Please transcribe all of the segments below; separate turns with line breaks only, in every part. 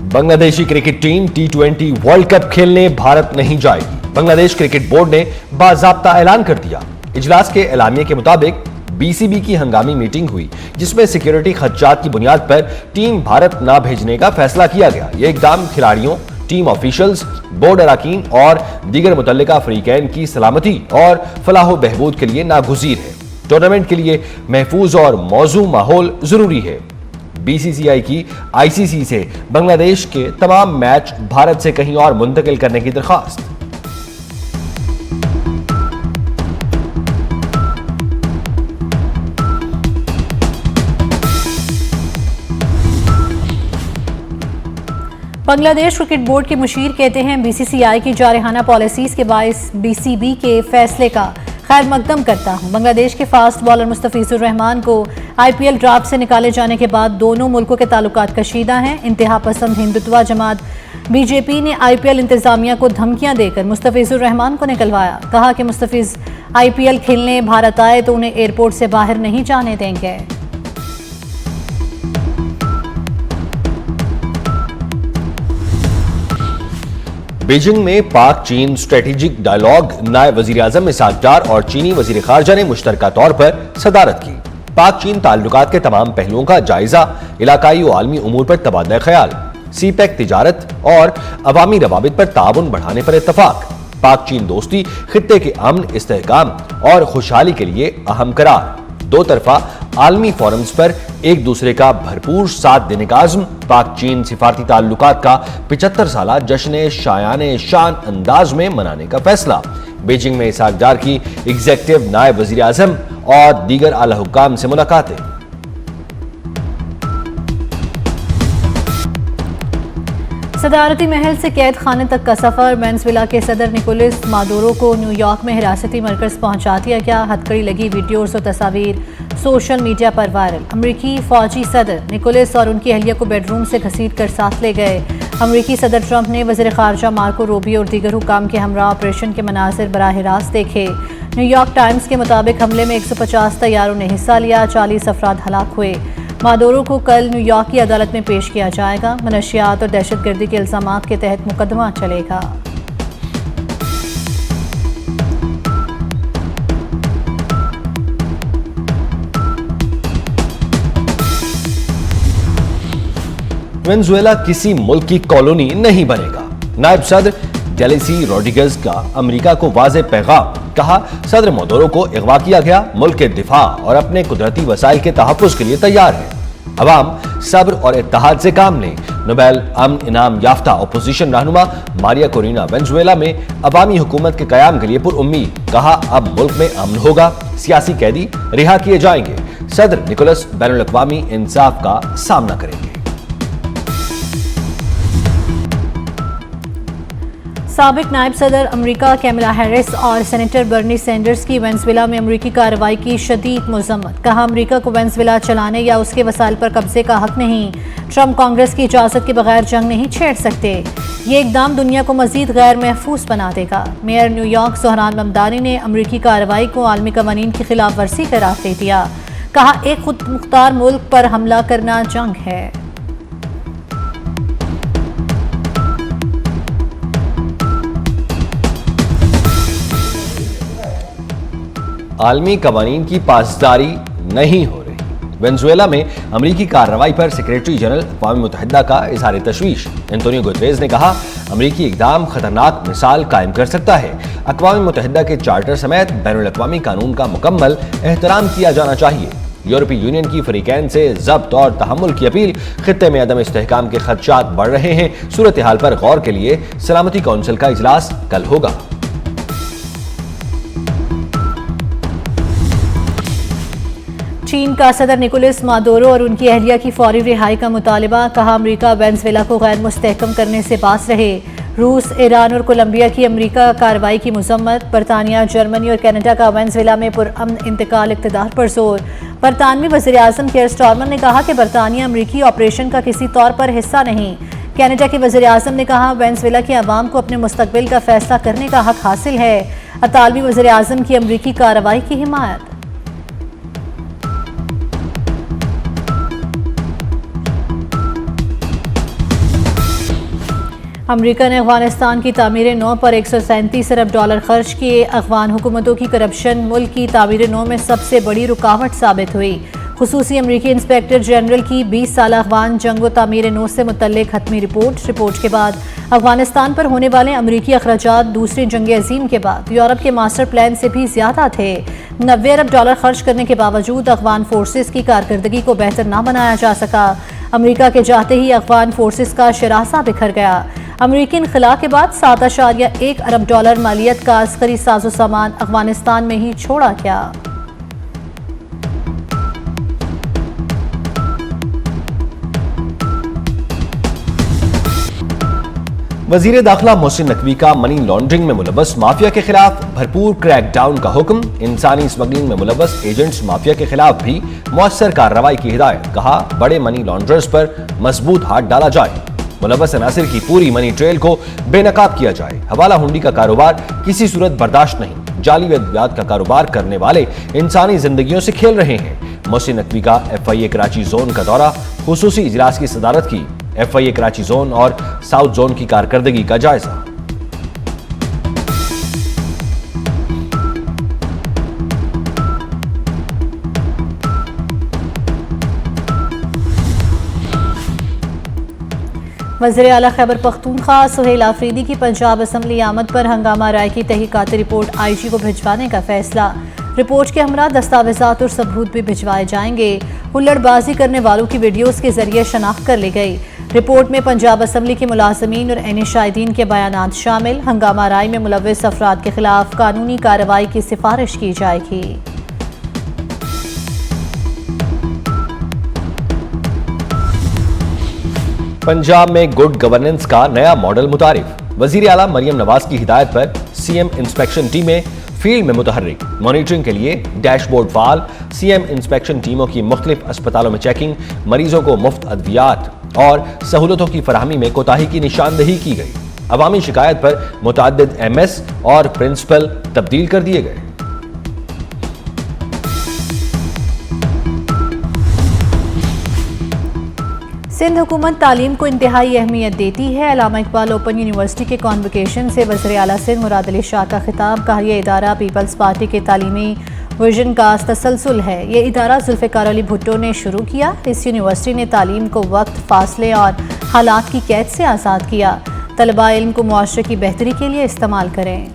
Bangladeshi cricket team T20 world cup खेलने भारत नहीं जाएगी। बांग्लादेश क्रिकेट बोर्ड ने बाज़ाब्ता ऐलान कर दिया। इजलास के एलामिये के मुताबिक BCB की हंगामी मीटिंग हुई, जिसमें सिक्योरिटी खदशात की बुनियाद पर टीम भारत न भेजने का फैसला किया गया। ये इकदाम खिलाड़ियों, टीम ऑफिशियल्स, बोर्ड अराकीन और दीगर मुतल्लिका फरीकैन की सलामती और फलाह बहबूद के लिए नागुज़ीर है। टूर्नामेंट के लिए महफूज और मौजू माहौल जरूरी है। BCCI की ICC से बांग्लादेश के तमाम मैच भारत से कहीं और मुंतकिल करने की दरख्वास्त।
बांग्लादेश क्रिकेट बोर्ड के मुशीर कहते हैं BCCI की जारहाना पॉलिसीज के बायस BCB के फैसले का खैर मकदम करता हूं। बांग्लादेश के फास्ट बॉलर मुस्तफिजुर रहमान को IPL ड्राफ्ट से निकाले जाने के बाद दोनों मुल्कों के ताल्लुकात कशीदा हैं। इंतहा पसंद हिंदुत्व जमात BJP ने IPL इंतजामिया को धमकियां देकर मुस्तफिजुर रहमान को निकलवाया। कहा कि मुस्तफिज IPL खेलने भारत आए तो उन्हें एयरपोर्ट से बाहर नहीं जाने देंगे।
बीजिंग में पाक चीन स्ट्रेटेजिक डायलॉग नायब वजीर आजम इसहाक डार और चीनी वजीर खारजा ने मुश्तरका तौर पर सदारत की। पाक चीन ताल्लुकात के तमाम पहलुओं का जायजा, इलाकाई और आलमी उमूर पर तबादला ख्याल, CPEC तिजारत और अवामी रवाबित पर ताउन बढ़ाने पर इत्तफाक। पाक चीन दोस्ती खित्ते के अमन, इस्तेहकाम और खुशहाली के लिए अहम करार। दो तरफा आलमी फोरम्स पर एक दूसरे का भरपूर साथ देने का आज़्म। पाक चीन सिफारती ताल्लुकात का 75 साला जश्न शायाने शान अंदाज में मनाने का फैसला। बीजिंग में इसहाक डार की एग्जीक्यूटिव नायब वजीर आजम और दीगर आला हुक्काम से मुलाकातें।
सदारती महल से कैद खाने तक का सफर। वेनेजुएला के सदर निकोलस मादुरो को न्यूयॉर्क में हिरासती मरकज पहुंचा दिया गया। हथकड़ी लगी वीडियोज और तस्वीर सोशल मीडिया पर वायरल। अमरीकी फौजी सदर निकोलस और उनकी अहलिया को बेडरूम से घसीट कर साथ ले गए। अमरीकी सदर ट्रंप ने वज़ीर ख़ारजा मार्को रूबियो और दीगर हुकाम के हमरा ऑपरेशन के मनाजिर बराह रास्त देखे। न्यूयॉर्क टाइम्स के मुताबिक हमले में 150 तैयारों ने हिस्सा लिया, 40 अफराद हलाक हुए। मादुरो को कल न्यूयॉर्क की अदालत में पेश किया जाएगा। मनशियात और दहशतगर्दी के इल्जामात के तहत मुकदमा चलेगा।
वेनेजुएला किसी मुल्क की कॉलोनी नहीं बनेगा। नायब सदर डेलिसी रोड्रिगेज का अमेरिका को वाज़ेह पैगाम। कहा, सदर मादुरो को अगवा किया गया, मुल्क के दिफा और अपने कुदरती वसाइल के तहफ़्फ़ुज़ के लिए तैयार है। अवाम सब्र और इत्तेहाद से काम लें। नोबेल अमन इनाम याफ्ता अपोजिशन रहनुमा मारिया कोरिना वेनेजुएला में अवामी हुकूमत के कयाम के लिए पुरउम्मीद। कहा, अब मुल्क में अमन होगा, सियासी कैदी रिहा किए जाएंगे। सदर निकोलस बैनुल अक़वामी इंसाफ का सामना करेंगे।
साबिक नायब सदर अमेरिका कैमला हैरिस और सेनेटर बर्नी सैंडर्स की वेनेजुएला में अमेरिकी कार्रवाई की शदीद मज़म्मत। कहा, अमेरिका को वेनेजुएला चलाने या उसके वसाइल पर कब्जे का हक नहीं। ट्रंप कांग्रेस की इजाज़त के बगैर जंग नहीं छेड़ सकते। ये इकदाम दुनिया को मजीद गैर महफूज बना देगा। मेयर न्यूयॉर्क सोहरान ममदानी ने अमेरिकी कार्रवाई को आलमी कवानीन की खिलाफ वर्जी करार दे दिया। कहा, एक खुद मुख्तार मुल्क पर हमला करना जंग है।
आलमी कवानीन की पासदारी नहीं हो रही। वेनेजुएला में अमरीकी कार्रवाई पर सेक्रेटरी जनरल अक़वाम मुत्तहिदा का इज़हार तशवीश। एंटोनियो गुतरेज़ ने कहा, अमरीकी इक़दाम खतरनाक मिसाल कायम कर सकता है। अक़वाम मुत्तहिदा के चार्टर समेत बैनुल अक़वामी कानून का मुकम्मल एहतराम किया जाना चाहिए। यूरोपीय यूनियन की फरीकैन से ज़ब्त और तहम्मुल की अपील। खित्ते में अदम इस्तेहकाम के खदशात बढ़ रहे हैं। सूरत हाल पर गौर के लिए सलामती कौंसिल का इजलास कल होगा।
चीन का सदर निकोलस मादुरो और उनकी अहलिया की फौरी रिहाई का मुतालबा। कहा, अमेरिका वेनेजुएला को गैर मुस्तहकम करने से बाज रहे। रूस, ईरान और कोलंबिया की अमेरिका कार्रवाई की मजम्मत। बरतानिया, जर्मनी और कनाडा का वेनेजुएला में पुरअमन इंतकाल इक़्तिदार पर जोर। बरतानवी वज़ीर आज़म केयर स्टारमर ने कहा कि बरतानिया अमरीकी ऑपरेशन का किसी तौर पर हिस्सा नहीं। कनाडा के वज़ीर आज़म ने कहा, वेनेजुएला के अवाम को अपने मुस्तकबिल का फैसला करने का हक हासिल है। अतालवी वज़ीर आज़म की अमरीकी कार्रवाई की हिमायत। अमेरिका ने अफगानिस्तान की तामीर नौ पर 137 अरब डॉलर खर्च किए। अफगान हुकूमतों की करप्शन मुल्क की तामीर नौ में सबसे बड़ी रुकावट साबित हुई। खुसूसी अमरीकी इंस्पेक्टर जनरल की 20 साल अफगान जंग व तामीर नौ से मुतल्लिक हतमी रिपोर्ट के बाद अफगानिस्तान पर होने वाले अमरीकी अखराजात दूसरी जंग अजीम के बाद यूरोप के मास्टर प्लान से भी ज्यादा थे। 90 अरब डॉलर खर्च करने के बावजूद अफगान फोर्सेस की कारकर्दगी को बेहतर न बनाया जा सका। अमरीका के चाहते ही अफगान फोर्सेस का शरासा बिखर गया। अमरीकी इनखला के बाद 7.1 अरब डॉलर मालियत का अस्करी साजो सामान अफगानिस्तान में ही छोड़ा गया।
वजीर दाखिला मोहसिन नकवी का मनी लॉन्ड्रिंग में मुलव्वस माफिया के खिलाफ भरपूर क्रैकडाउन का हुक्म। इंसानी स्मगलिंग में मुलव्वस एजेंट्स माफिया के खिलाफ भी मौसर कार्रवाई की हिदायत। कहा, बड़े मनी लॉन्ड्रर्स पर मजबूत हाथ डाला जाए। मुलव्वस अनासिर की पूरी मनी ट्रेल को बेनकाब किया जाए। हवाला हुंडी का कारोबार किसी सूरत बर्दाश्त नहीं। जाली अद्वियात का कारोबार करने वाले इंसानी जिंदगियों से खेल रहे हैं। मोहसिन नकवी का FIA कराची जोन का दौरा, खुसूसी इजलास की सदारत की। FIA कराची जोन और साउथ जोन की कारकर्दगी का जायजा।
वज़ीर आला खैबर पख्तूनख्वा सुहेल आफरीदी की पंजाब असम्बली आमद पर हंगामा राय की तहकीकाती रिपोर्ट IG को भिजवाने का फैसला। रिपोर्ट के हमरा दस्तावेजात और सबूत भी भिजवाए जाएंगे। हुल्लड़बाजी करने वालों की वीडियोस के जरिए शनाख्त कर ली गई। रिपोर्ट में पंजाब असम्बली के मुलाजमीन और ऐने शाहिदीन के बयानात शामिल। हंगामा राय में मुलव्वस अफराद के खिलाफ कानूनी कार्रवाई की सिफारिश की जाएगी।
पंजाब में गुड गवर्नेंस का नया मॉडल मुतारिफ। वजीर आला मरियम नवाज की हिदायत पर CM इंस्पेक्शन टीमें फील्ड में मुतहर्रिक। मॉनिटरिंग के लिए डैशबोर्ड फाल। CM इंस्पेक्शन टीमों की मुख्तलिफ अस्पतालों में चेकिंग। मरीजों को मुफ्त अद्वियात और सहूलतों की फराहमी में कोताही की निशानदही की गई। अवामी शिकायत पर मुतअद्दिद MS और प्रिंसिपल तब्दील कर दिए गए।
सिंध हुकूमत तालीम को इंतहाई अहमियत देती है। अल्लामा इकबाल ओपन यूनिवर्सिटी के कॉन्वोकेशन से वज़ीर आला सिंध मुराद अली शाह का खिताब। कहा, यह इदारा पीपल्स पार्टी के तालीमी विजन का तसलसल है। ये इदारा जुल्फ़िकार अली भुट्टो ने शुरू किया। इस यूनिवर्सिटी ने तालीम को वक्त, फासले और हालात की कैद से आज़ाद किया। तलबा इल्म को मुआशरे की बेहतरी के लिए इस्तेमाल करें।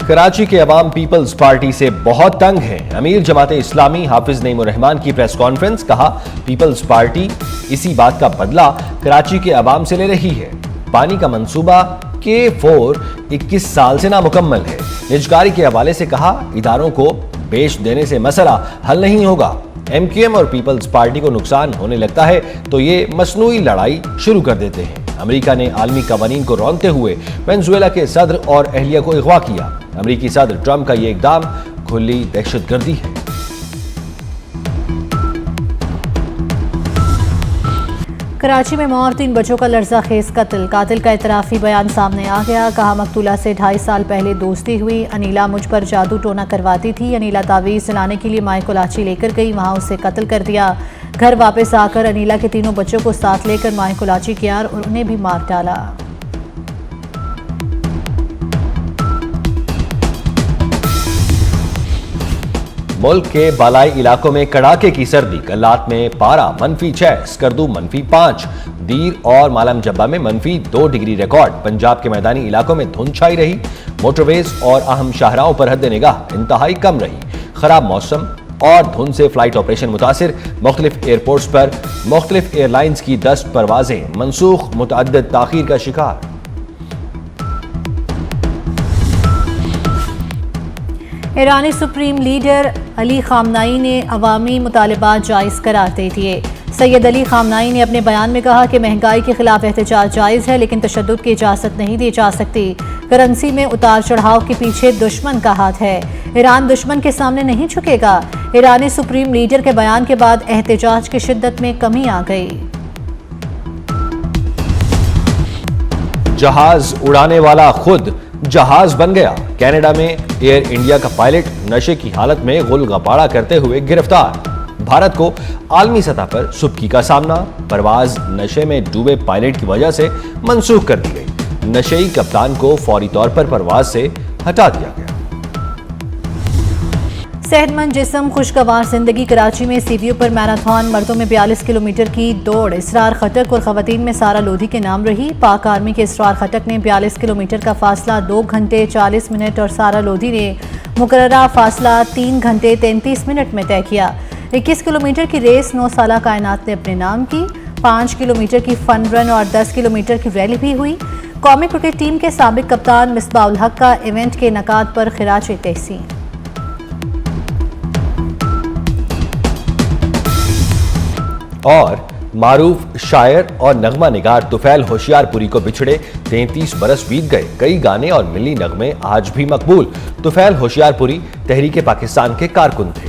कराची के अवाम पीपल्स पार्टी से बहुत तंग है। अमीर जमाते इस्लामी हाफिज नईम उर रहमान की प्रेस कॉन्फ्रेंस। कहा, पीपल्स पार्टी इसी बात का बदला कराची के अवाम से ले रही है। पानी का मंसूबा K4 21 साल से नामुकम्मल है। निजकारी के हवाले से कहा, इदारों को बेच देने से मसला हल नहीं होगा। MQM और पीपल्स पार्टी को नुकसान होने लगता है तो ये मसनूई लड़ाई शुरू कर देते हैं। अमेरिका ने आलमी कवानीन को रौंदते हुए वेनेजुएला के सदर और अहलिया को अगवा किया। अमेरिकी सदर ट्रंप का यह इकदाम खुली दहशतगर्दी है।
कराची में मौत, 3 बच्चों का लर्जा खेज कत्ल। कातिल का इतराफी बयान सामने आ गया। कहा, मकतूला से 2.5 साल पहले दोस्ती हुई। अनीला मुझ पर जादू टोना करवाती थी। अनीला तावीज़ लाने के लिए माए को लाची लेकर गई, वहां उसे कत्ल कर दिया। घर वापस आकर अनीला के 3 बच्चों को साथ लेकर माए को लाची किया और उन्हें भी मार डाला।
मुल्क के बालाई इलाकों में कड़ाके की सर्दी। कल्लात में पारा -6, स्कर्दू -5, दीर और मालम जब्बा में -2 डिग्री रिकॉर्ड। पंजाब के मैदानी इलाकों में धुंध छाई रही। मोटरवेज और अहम शाहराहों पर हद निगाह इंतहाई कम रही। खराब मौसम और धुंध से फ्लाइट ऑपरेशन मुतासिर। मुख्तलिफ एयरपोर्ट्स पर मुख्तलिफ एयरलाइंस की 10 परवाजें मनसूख, मुतअद्दिद ताखीर का शिकार।
ईरानी सुप्रीम लीडर अली खामनाई ने अवामी मुतालिबात जायज़ करार दे दिए। सैयद अली खामनाई ने अपने बयान में कहा कि महंगाई के खिलाफ एहतजाज जायज़ है, लेकिन तशद्दुद की इजाज़त नहीं दी जा सकती। करेंसी में उतार चढ़ाव के पीछे दुश्मन का हाथ है। ईरान दुश्मन के सामने नहीं झुकेगा। ईरानी सुप्रीम लीडर के बयान के बाद एहतजाज की शिद्दत में कमी आ गई।
जहाज उड़ाने वाला खुद जहाज बन गया। कनाडा में एयर इंडिया का पायलट नशे की हालत में गुलगपाड़ा करते हुए गिरफ्तार। भारत को आलमी सतह पर सुबकी का सामना, परवाज नशे में डूबे पायलट की वजह से मंसूख कर दी गई। नशेई कप्तान को फौरी तौर पर परवाज से हटा दिया गया।
सेहतमंद जिस्म खुशगवार जिंदगी। कराची में सीबीओ पर मैराथन, मर्दों में 42 किलोमीटर की दौड़ इसरार खटक और खवातीन में सारा लोधी के नाम रही। पाक आर्मी के इसरार खटक ने 42 किलोमीटर का फासला 2 घंटे 40 मिनट और सारा लोधी ने मुकर्ररा फासला 3 घंटे 33 मिनट में तय किया। 21 किलोमीटर की रेस 9 साला कायनात ने अपने नाम की। 5 किलोमीटर की फन रन और 10 किलोमीटर की रैली भी हुई। कौमी क्रिकेट टीम के साबिक कप्तान मिसबाह उल हक का इवेंट के इनेकाद पर खिराज तहसीन।
और मारूफ शायर और नगमा निगार तुफैल होशियारपुरी को बिछड़े 33 बरस बीत गए। कई गाने और मिली नगमे आज भी मकबूल। तुफैल होशियारपुरी तहरीक पाकिस्तान के कारकुन थे।